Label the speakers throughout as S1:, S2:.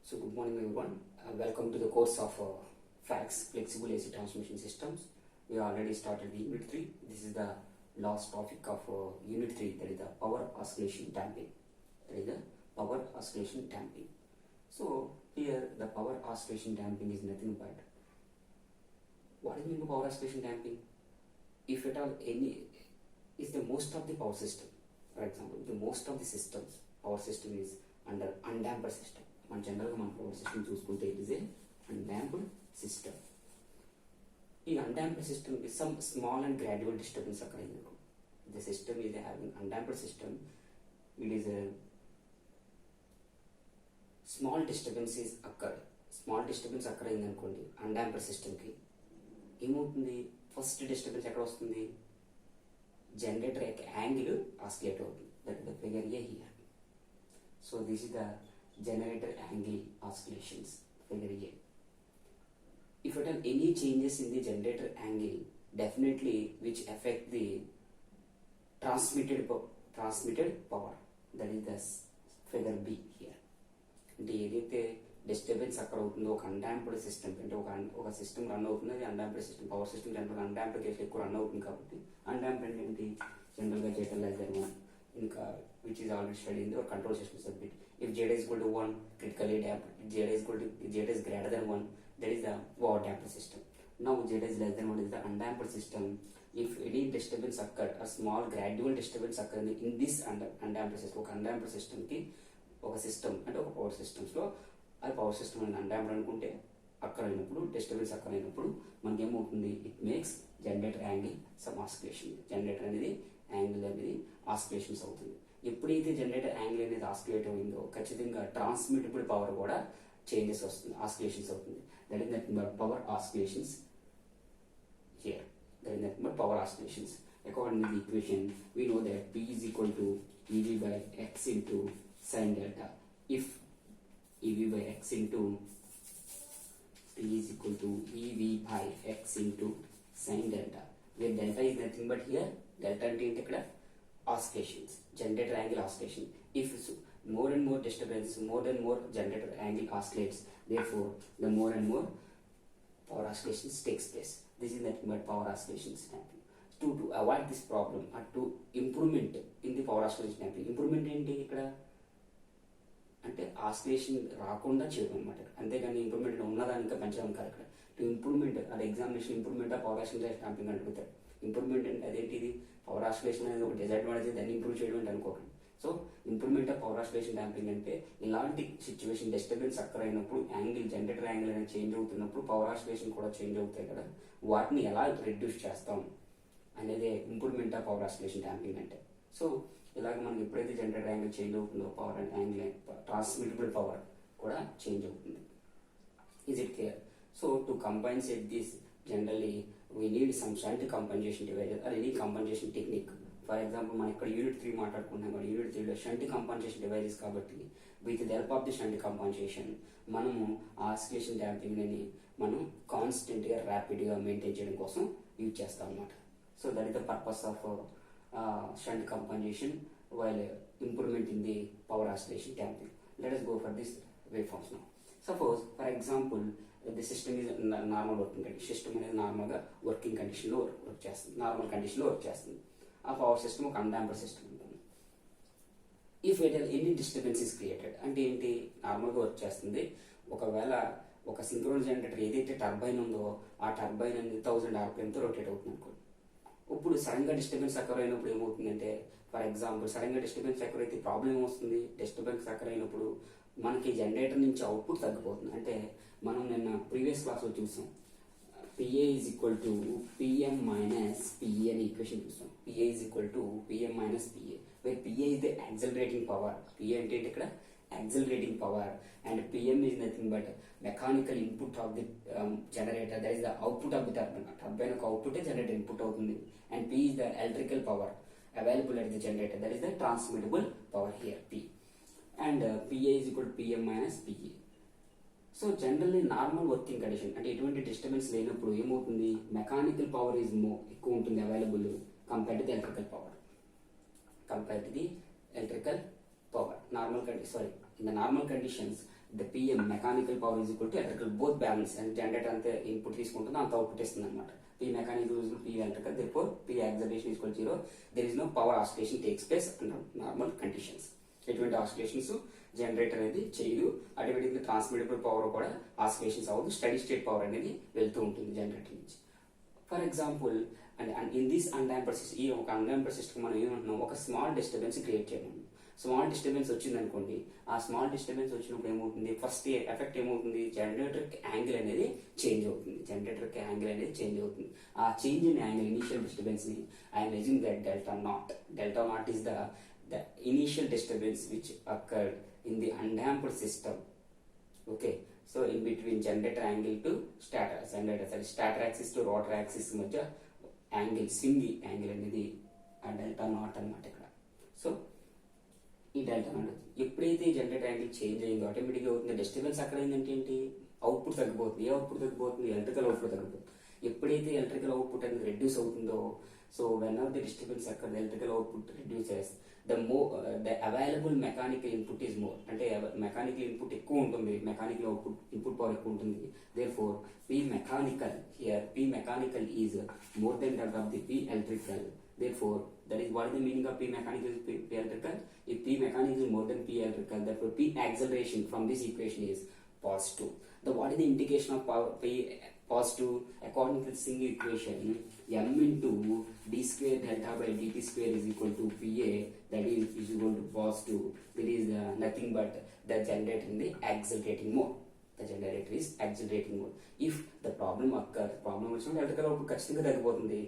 S1: So good morning everyone. Welcome to the course of FACS Flexible AC Transmission Systems. We already started the Unit 3. This is the last topic of Unit 3, that is the power oscillation damping. That is the power oscillation damping. So here the power oscillation damping is nothing but, what is mean by power oscillation damping? If at all any is the most of the power system, for example, the most of the systems, power system is under undamped system. మన జనరల్గా మన power system చూసుకుంటే it is a undamped system. ఈ undamped system is some small and gradual disturbance అక్కడ అయింది. The system is having undamped system, it is small disturbance is occur small disturbance అక్కడ అయింది అనుకోండి. అన్డాంప్డ్ సిస్టమ్కి ఏమవుతుంది, ఫస్ట్ డిస్టర్బెన్స్ ఎక్కడ వస్తుంది, జనరేటర్ యొక్క యాంగిల్ ఆసిలేట్ అవుతుంది. That the figure A here. So this is the generator angle oscillations, figure A. If at all any changes in the generator angle, definitely which affect the transmitted power, that is the figure B here. అంటే ఏదైతే disturbance అక్కడ అవుతుందో ఒక అన్డాంప్డ్ system, అంటే ఒక system run అవుతుంది, అది అన్డాంప్డ్ system. Power system జనరల్గా అన్డాంప్డ్ కేసు ఎక్కువ రన్ అవుతుంది కాబట్టి అన్డాంప్డ్ అంటే ఏంటి, జనరల్గా జెటర్ లెస్ దెన్ 1, ఇంకా which is already studied in the control system subject. If Z is equal to 1, critically damped. Z is greater than 1, that is the over damped system. Now Z is less than 1 is the undamped system. If any disturbance occur, a small gradual disturbance occur in this undamped system, ఒక undamped system కి ఒక system అంటే ఒక power systems లో అది power system అని undamped అనుకుంటే అక్కడ అయినప్పుడు డిస్టర్బెన్స్ అక్కడ అయినప్పుడు మనకి ఏమవుతుంది, it makes generator angle sum oscillation. Generator అనేది యాంగిల్ అనేది ఆసిలేషన్స్ అవుతుంది. ఎప్పుడైతే జనరేటర్ యాంగిల్ అనేది ఆసిలేట్ అయిందో ఖచ్చితంగా ట్రాన్స్మిటబుల్ పవర్ కూడా చేంజెస్ వస్తుంది, ఆసిలేషన్స్ అవుతుంది. That is nothing but power oscillations here. That is nothing but power oscillations. According to the equation we know that P is equal to EV by X into sin delta. If EV by X into P is equal to EV by X into sin delta, where delta is nothing but here delta అంటే ఏంటి, ఇక్కడ oscillations, generator angle oscillation. If more and more disturbance, more and more generator angle oscillates, therefore the more and more power oscillations takes place. This is nothing but power oscillations damping. To avoid this problem or to improvement in the power oscillation damping, improvement ఏంటి ఇక్కడ అంటే oscillation రాకుండా చేయడం అనమాట. అంతేగాని improvement ఉన్నదాన్ని ఇంకా పెంచడం కాదు. ఇక్కడ టు ఇంప్రూవ్మెంట్ అది examination improvement of power oscillation damping అడుగుతారు. ఇంప్రూవ్మెంట్ అంటే అదేంటిది, పవర్ ఆసిలేషన్ అనేది ఒక డిసడ్వాంటేజ్, దాన్ని ఇంప్రూవ్ చేయడం అంటే అనుకోకండి. So improvement of power oscillation damping అంటే ఇలాంటి సిచ్యువేషన్ డిస్టర్బెన్స్ అక్కర్ అయినప్పుడు యాంగిల్, జనరేటర్ యాంగిల్ అనేది చేంజ్ అవుతున్నప్పుడు పవర్ ఆసిలేషన్ కూడా చేంజ్ అవుతాయి కదా, వాటిని ఎలా రెడ్యూస్ చేస్తాం అనేది improvement of power oscillation damping అంటే. సో ఇలాగ మనకి ఎప్పుడైతే జనరేటర్ యాంగిల్ చేంజ్ అవుతుందో పవర్ యాంగిల్, ట్రాన్స్మిటబుల్ పవర్ కూడా చేంజ్ అవుతుంది. Is it clear? So to compensate this generally we need some shunt compensation devices or any compensation technique. For example, మనం ఇక్కడ unit 3 మాట్లాడుకున్నాం కదా, యూనిట్ 3లో షంట్ కంపన్సేషన్ డివైజెస్ కాబట్టి with the help of the shunt compensation మనము oscillation damping అని మనం కాన్స్టెంట్గా ర్యాపిడ్గా maintain చేయడం కోసం యూజ్ చేస్తాం అన్నమాట. So that is the purpose of shunt compensation while improvement in the power oscillation damping. Let us go for this waveforms now. Suppose for example the system is normal working condition. System అనేది నార్మల్గా working కండిషన్లో work చేస్తుంది, normal కండిషన్లో work చేస్తుంది. ఆ power system ఒక అన్డాంప్డ్ system ఉంటుంది. If at any disturbance is created అంటే ఏంటి, నార్మల్గా వర్క్ చేస్తుంది. ఒకవేళ ఒక సింక్రోనస్ జనరేటర్ ఏదైతే టర్బైన్ ఉందో ఆ టర్బైన్ అనేది 1000 RPMతో రొటేట్ అవుతుంది అనుకోండి. ఇప్పుడు సడన్గా డిస్టర్బెన్స్ అక్కర్ అయినప్పుడు ఏమవుతుందంటే, ఫర్ ఎగ్జాంపుల్ సడన్గా డిస్టర్బెన్స్ అక్కర్ అయితే ప్రాబ్లం ఏమొస్తుంది, డిస్టర్బెన్స్ అక్కర్ అయినప్పుడు మనకి జనరేటర్ నుంచి అవుట్పుట్ తగ్గిపోతుంది. అంటే మనం నిన్న ప్రీవియస్ క్లాస్లో చూసాం, PA is equal to PM minus PA అని ఈక్వేషన్ చూసాం. PA is equal to PM minus PA, where PA is the accelerating power. PA అంటే ఇక్కడ accelerating power and PM is nothing but mechanical input of the generator, that is the output of the turbine. Turbine యొక్క అవుట్పుటే generator input అవుతుంది. And P is the electrical power available at the generator, that is the transmittable power here, P. And PA is equal to PM minus PE. So generally normal working condition అంటే ఎటువంటి disturbance లేనప్పుడు ఏమవుతుంది, mechanical power is ఎక్కువ ఉంటుంది available compare to the electrical power. Compare to the electrical power. In the normal conditions, the PM mechanical power is equal to electrical both balance and generator అంతే input తీసుకుంటుంది అంత output ఇస్తుంది అనమాట. P mechanical is equal to P electrical, therefore P acceleration is equal to 0. There is no power oscillation takes place under normal conditions. ఎటువంటి oscillations generator అనేది చేయదు, అటువంటి transmittable power కూడా ఆసిలేషన్స్ అవ్వదు, స్టడీ స్టేట్ పవర్ అనేది వెళ్తూ ఉంటుంది generator నుంచి. For example and in this undamped system, ఈ ఒక అన్డాంపర్డ్ సిస్టమ్ మనం ఏమంటున్నాం, ఒక స్మాల్ డిస్టర్బెన్స్ క్రియేట్ చేయడం. స్మాల్ డిస్టర్బెన్స్ వచ్చింది అనుకోండి, ఆ స్మాల్ డిస్టర్బెన్స్ వచ్చినప్పుడు ఏమవుతుంది, ఫస్ట్ ఎఫెక్ట్ ఏమవుతుంది, జనరేటర్ యాంగిల్ అనేది చేంజ్ అవుతుంది. జనరేటర్ యాంగిల్ అనేది చేంజ్ అవుతుంది. ఆ change in angle initial disturbance ని I'm using that delta not. Delta not is the initial disturbance which occurred in the undamped system. Okay, so in between generator angle to stator axis to rotor axis మధ్య angle swing angle అనేది ఆ delta naught అన్నమాట ఇక్కడ. So ఈ delta naught ఎప్పుడైతే generator angle change అయిందో ఆటోమేటిక్గా అవుతుంది డిస్టర్బెన్స్ అక్కడ ఏంటంటే ఏంటి, అవుట్పుట్ తగ్గిపోతుంది. ఏ అవుట్పుట్ తగ్గిపోతుంది, ఎలక్ట్రికల్ అవుట్పుట్ తగ్గిపోతుంది. ఎప్పుడైతే ఎలక్ట్రికల్ అవుట్పుట్ అనేది రెడ్యూస్ అవుతుందో, so when of the disturbance అక్కడ electrical output reduces, the available mechanical input is more. అంటే మెకానికల్ ఇన్పుట్ ఎక్కువ ఉంటుంది, మెకానికల్ అవుట్పుట్ ఇన్పుట్ పవర్ ఎక్కువ ఉంటుంది. therefore P mechanical here, P mechanical is more than that of the P electrical. therefore that is what is the meaning of P mechanical is P electrical. If P mechanical is more than P electrical, therefore P acceleration from this equation is positive. What is the indication of power P positive? According to the single equation, m into d square delta by dt square is equal to Pa, that is equal to positive. There is nothing but the generator in the accelerating mode. The generator is accelerating mode. If the problem occurs, problem వచ్చినప్పుడు electrical output ఖచ్చితంగా తగ్గిపోతుంది.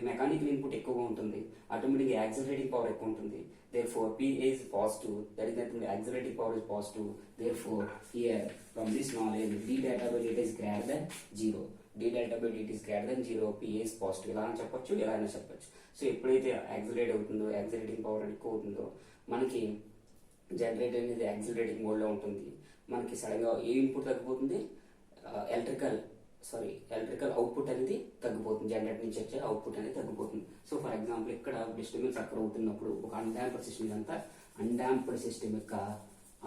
S1: Mechanical input ఎక్కువగా ఉంటుంది, automatic accelerating power ఎక్కువ ఉంటుంది. therefore P is positive, that is nothing, the accelerating power is positive. therefore here from this knowledge d delta by dt is greater than 0. d delta by dt is greater than 0. P is positive. ఇలా అని చెప్పొచ్చు, ఇలా అయినా చెప్పొచ్చు. So ఎప్పుడైతే accelerate అవుతుందో, accelerating power ఎక్కువ అవుతుందో, మనకి జనరేటర్ అనేది యాక్సిలరేటింగ్ మోడ్ లో ఉంటుంది. మనకి సడన్ గా ఏ ఇన్పుట్ తగ్గిపోతుంది, ఎలక్ట్రికల్ అవుట్పుట్ అనేది తగ్గిపోతుంది. జనరేటర్ నుంచి వచ్చే అవుట్పుట్ అనేది తగ్గిపోతుంది. సో ఫర్ ఎగ్జాంపుల్ ఇక్కడ డిస్టర్బెన్స్ అక్కడ అవుతున్నప్పుడు ఒక అన్డాంప్డ్ సిస్టమ్, ఇదంతా అన్డాంప్డ్ సిస్టమ్ యొక్క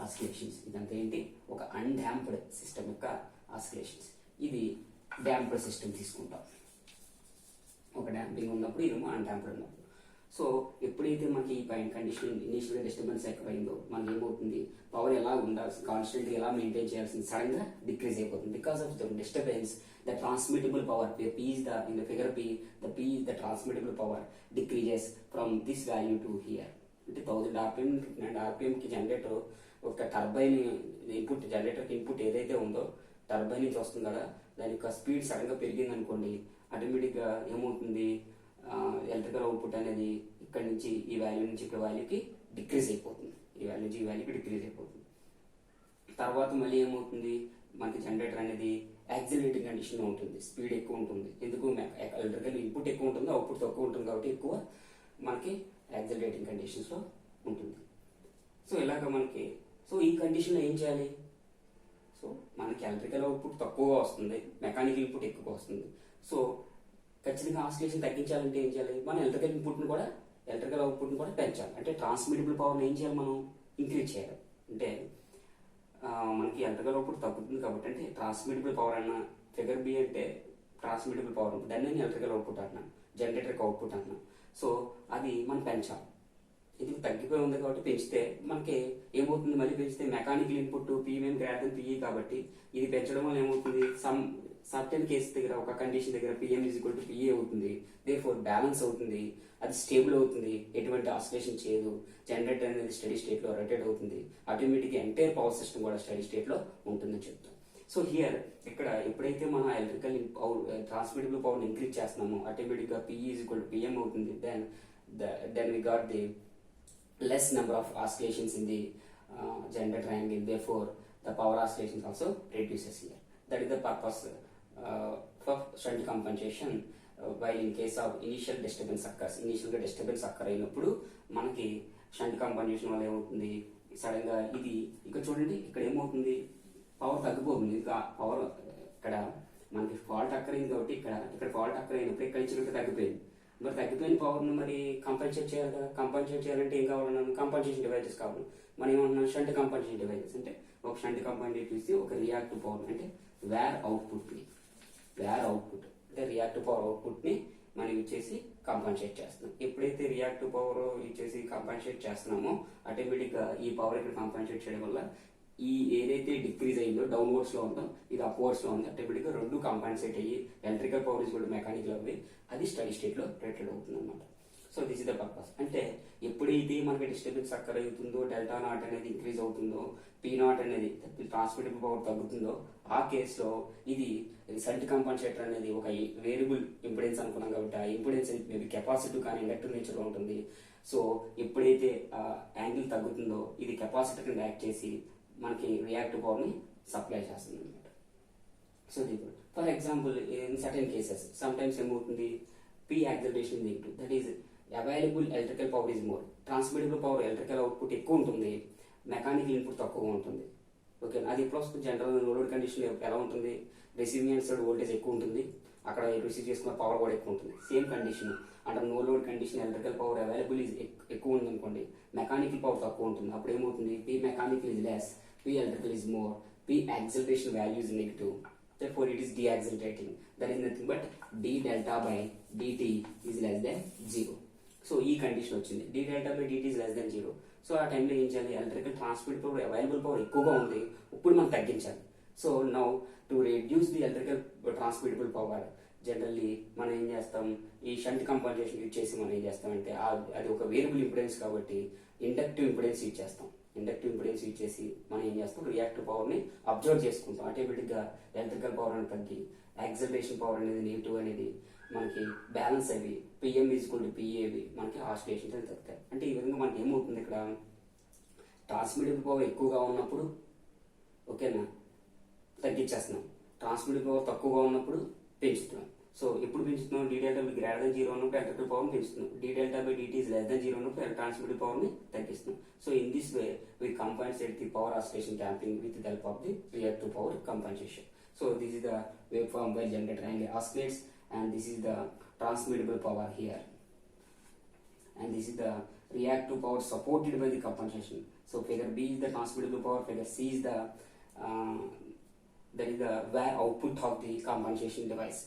S1: ఆసిలేషన్స్. ఇదంతా ఏంటి, ఒక అన్డాంప్డ్ సిస్టమ్ యొక్క ఆసిలేషన్స్. ఇది డాంప్డ్ సిస్టమ్ తీసుకుంటాం. ఒక డాంపింగ్ ఉన్నప్పుడు, ఇదేమో అన్డాంప్డ్ ఉన్నప్పుడు. సో ఎప్పుడైతే మనకి ఈ పైన కండిషన్ ఇనిషియల్ డిస్టర్బెన్స్ ఎక్కువైందో, మనకి ఏమవుతుంది, పవర్ ఎలా ఉండాల్సి కాన్స్టెంట్ ఎలా మెయింటైన్ చేయాల్సింది సడన్ గా డిక్రీజ్ అయిపోతుంది. Because of the disturbance, the transmittable power P is the in the figure P, the P is the transmittable power decreases from this value to here. అంటే 1000 rpm and rpm కి generator ఒక turbine input, generator కి input ఏదైతే ఉందో turbine నుంచి వస్తుంది కదా, దాని యొక్క స్పీడ్ సడన్ గా పెరిగింది అనుకోండి, ఆటోమేటిక్ గా ఏమవుతుంది, ఎలక్ట్రికల్ అవుట్పుట్ అనేది ఇక్కడ నుంచి ఈ వాల్యూ నుంచి ఇక్కడ వాల్యూకి డిక్రీజ్ అయిపోతుంది. ఈ వాల్యూ నుంచి ఈ వాల్యూకి డిక్రీజ్ అయిపోతుంది. తర్వాత మళ్ళీ ఏమవుతుంది, మనకి జనరేటర్ అనేది యాక్సిలరేటింగ్ కండిషన్ లో ఉంటుంది, స్పీడ్ ఎక్కువ ఉంటుంది. ఎందుకు, ఎలక్ట్రికల్ ఇన్పుట్ ఎక్కువ ఉంటుంది, అవుట్పుట్ తక్కువ ఉంటుంది కాబట్టి ఎక్కువ మనకి యాక్సిలరేటింగ్ కండిషన్స్ లో ఉంటుంది. సో ఇలాగ మనకి, సో ఈ కండిషన్ లో ఏం చేయాలి, సో మనకి ఎలక్ట్రికల్ అవుట్పుట్ తక్కువగా వస్తుంది, మెకానికల్ ఇన్పుట్ ఎక్కువగా వస్తుంది. సో ఖచ్చితంగా ఆసిలేషన్ తగ్గించాలంటే ఏం చేయాలి, మనం ఎలక్ట్రికల్ ఇన్పుట్ని కూడా, ఎలక్ట్రికల్ అవుట్పుట్ని కూడా పెంచాలి. అంటే ట్రాన్స్మిటబుల్ పవర్ని ఏం చేయాలి, మనం ఇంక్రీజ్ చేయాలి. అంటే మనకి ఎలక్ట్రికల్ అవుట్పుట్ తగ్గుతుంది కాబట్టి, అంటే ట్రాన్స్మిటబుల్ పవర్ అన్న ఫిగర్ బి అంటే ట్రాన్స్మిటబుల్ పవర్, దాన్ని నేను ఎలక్ట్రికల్ అవుట్పుట్ అంటున్నాను, జనరేటర్కి అవుట్పుట్ అంటున్నాను. సో అది మనం పెంచాలి. ఇది తగ్గిపోయి ఉంది కాబట్టి పెంచితే మనకి ఏమవుతుంది, మళ్ళీ పెంచితే mechanical input PM greater than PE కాబట్టి ఇది పెంచడం వల్ల ఏమవుతుంది, సర్టెన్ కేసు దగ్గర ఒక కండిషన్ దగ్గర PM is equal to PE అవుతుంది. దేర్ఫోర్ బ్యాలెన్స్ అవుతుంది, అది స్టేబుల్ అవుతుంది, ఎటువంటి ఆసిలేషన్ చేయదు, జనరేటర్ అనేది స్టడీ స్టేట్ లో రొటేట్ అవుతుంది, ఆటోమేటిక్ ఎంటైర్ పవర్ సిస్టమ్ కూడా స్టడీ స్టేట్ లో ఉంటుందని చెప్తాం. సో హియర్ ఇక్కడ ఎప్పుడైతే మనం ఎలక్ట్రికల్ ట్రాన్స్మిటబుల్ పవర్ ఇంక్రీజ్ చేస్తున్నామో ఆటోమేటిక్ గా PE is equal to PM అవుతుంది. Then we got the less number of oscillations in the generator angle, therefore the power oscillations also reduces here. That is the purpose for shunt compensation. While in case of initial disturbance occurs, initial disturbance occur అయినప్పుడు మనకి shunt compensation వల్ల ఏమవుతుంది, sudden గా ఇది ఇక్కడ చూడండి, ఇక్కడ ఏమవుతుంది, పవర్ తగ్గిపోతుంది. ఇంకా పవర్ ఇక్కడ మనకి ఫాల్ట్ అక్కరైంది కాబట్టి ఇక్కడ ఫాల్ట్ అక్కర్ అయినప్పుడు ఇక్కడ నుంచి తగ్గిపోయింది. మరి తగ్గిపోయిన పవర్ను మరి కంపన్సేట్ చేయాలి కదా. కంపన్సేట్ చేయాలంటే ఏం కావాలన్నాను, కంపన్సేషన్ డివైజెస్ కావాలి. మనం ఏమంటున్నాం, షంట్ కంపన్సేషన్ డివైజెస్ అంటే ఒక షంట్ కంపన్సేట్ ఇస్తే ఒక రియాక్టివ్ పవర్ అంటే వేర్ అవుట్పుట్ అంటే రియాక్టివ్ పవర్ అవుట్పుట్ని మనం ఇచ్చేసి కంపన్సేట్ చేస్తున్నాం. ఎప్పుడైతే రియాక్టివ్ పవర్ ఇచ్చేసి కంపన్సేట్ చేస్తున్నామో ఆటోమేటిక్గా ఈ పవర్ ఇక్కడ కంపన్సేట్ చేయడం వల్ల ఈ ఏదైతే డిక్రీజ్ అయ్యిందో డౌన్వర్డ్స్ లో ఉందో ఇది అప్వర్డ్స్ లో ఉంది. ఆటోమేటిక్గా రెండు కంపన్సేట్ అయ్యి ఎలక్ట్రికల్ పవర్ ఇస్ కూడా మెకానికల్ అవి అది స్టడీ స్టేట్ లో రేటెడ్ అవుతుంది అనమాట. So this is the purpose. అంటే ఎప్పుడైతే మనకి డిస్టర్బెన్స్ అక్కర్ అవుతుందో, డెల్టా నాట్ అనేది ఇంక్రీజ్ అవుతుందో, పీ నాట్ అనేది ట్రాన్స్మిటబుల్ పవర్ తగ్గుతుందో ఆ కేసులో ఇది రిసల్ట్ కంపన్సేటర్ అనేది ఒక వేరియబుల్ ఇంపిడెన్స్ అనుకున్నాం కాబట్టి ఆ ఇంపిడెన్స్ మేబీ కెపాసిటివ్ కానీ ఇండక్టివ్ నేచర్ లో ఉంటుంది. సో ఎప్పుడైతే ఆ యాంగిల్ తగ్గుతుందో ఇది కెపాసిటర్ కింద యాక్ట్ చేసి మనకి రియాక్టివ్ పవర్ ని సప్లై చేస్తుంది అనమాట. So for example in certain cases some times ఏమవుతుంది, P acceleration negative, that is available electrical power is more, transmittable power electrical output ఎక్కువ ఉంటుంది, మెకానికల్ ఇన్పుట్ తక్కువ ఉంటుంది. ఓకే, అది ఎప్పుడు వస్తుంది, జనరల్ లోడ్ కండిషన్ ఎలా ఉంటుంది, రిసీవింగ్ అండ్ సైడ్ వోల్టేజ్ ఎక్కువ ఉంటుంది, అక్కడ రిసీవ్ చేసుకున్న పవర్ కూడా ఎక్కువ ఉంటుంది. సేమ్ కండిషన్ అంటే no load condition electrical power available is ఎక్కువ ఉంది అనుకోండి, మెకానికల్ పవర్ తక్కువ ఉంటుంది. అప్పుడు ఏమవుతుంది, P mechanical is less, P electrical is more, P acceleration value is negative, therefore it is deaccelerating. That is nothing but d delta by dt is less than 0. So ఈ condition వచ్చింది, d delta by dt is less than 0. So ఆ టైంలో ఏం చేయాలి, electrical transmit power available power ఎక్కువగా ఉంది, ఇప్పుడు మనం తగ్గించాలి. So now to reduce the electrical transmittable power generally మనం ఏం చేస్తాం, ఈ షంట్ కంపన్సేషన్ యూజ్ చేసి మనం ఏం చేస్తామంటే అది ఒక వేరియబుల్ ఇంపిడెన్స్ కాబట్టి ఇండక్టివ్ ఇంపిడెన్స్ యూజ్ చేస్తాం. ఇండక్టివ్ ఇంపిడెన్స్ యూజ్ చేసి మనం ఏం చేస్తాం, రియాక్టివ్ పవర్ ని అబ్జర్వ్ చేసుకుంటాం. ఆటోమేటిక్ గా ఎలక్ట్రికల్ పవర్ అని తగ్గి యాక్సిలరేషన్ పవర్ అనేది నెగిటివ్ అనేది మనకి బ్యాలెన్స్ అవి పిఎం ఈజ్వల్ టు పిఏవి మనకి ఆసిలేషన్స్ అని తగ్గుతాయి. అంటే ఈ విధంగా మనకి ఏమవుతుంది, ఇక్కడ ట్రాన్స్మిటబుల్ పవర్ ఎక్కువగా ఉన్నప్పుడు ఓకేనా తగ్గించేస్తున్నాం, ట్రాన్స్మిటబుల్ పవర్ తక్కువగా ఉన్నప్పుడు పెంచుతున్నాం. సో ఎప్పుడు పెంచుతున్నాం, d delta by greater than 0 ఉన్నప్పుడు ఎలక్ట్రికల్ పవర్ ని పెంచుతున్నాం, d delta by dt is less than 0 ఉన్నప్పుడు ట్రాన్స్మిటబుల్ పవర్ ని తగ్గిస్తున్నాం. So in this way we compensate the power oscillation damping with the help of the reactive power compensation. So this is the waveform where generator angle oscillates, and this is the transmittable power here, and this is the reactive power supported by the compensation. So figure B is the transmittable power, figure C is the that is the where output of the compensation device.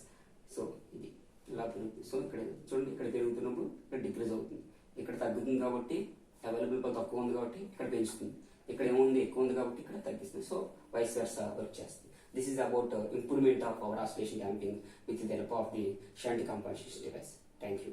S1: So ఇది ఇలా పెరుగుతుంది. So ఇక్కడ చూడండి, ఇక్కడ పెరుగుతున్నప్పుడు ఇక్కడ decrease అవుతుంది, ఇక్కడ తగ్గుతుంది కాబట్టి అవైలబుల్ పవర్ తక్కువ ఉంది కాబట్టి ఇక్కడ పెంచుతుంది, ఇక్కడ ఏముంది ఎక్కువ ఉంది కాబట్టి ఇక్కడ తగ్గిస్తుంది. సో వైస్ వర్సా వర్క్ చేస్తుంది. This is about improvement of power oscillation damping with the help of the shunt compensation device. Thank you.